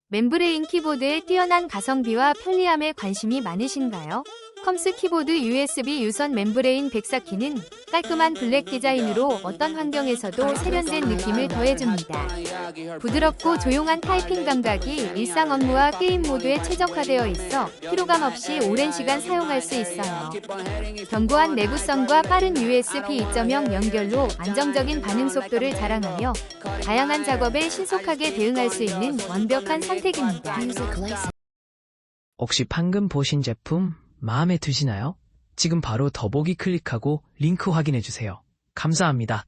멤브레인 키보드의 뛰어난 가성비와 편리함에 관심이 많으신가요? 컴스 키보드 USB 유선 멤브레인 104키는 깔끔한 블랙 디자인으로 어떤 환경에서도 세련된 느낌을 더해줍니다. 부드럽고 조용한 타이핑 감각이 일상 업무와 게임 모두에 최적화되어 있어 피로감 없이 오랜 시간 사용할 수 있어요. 견고한 내구성과 빠른 USB 2.0 연결로 안정적인 반응 속도를 자랑하며 다양한 작업에 신속하게 대응할 수 있는 완벽한 선택입니다. 혹시 방금 보신 제품 마음에 드시나요? 지금 바로 더보기 클릭하고 링크 확인해주세요. 감사합니다.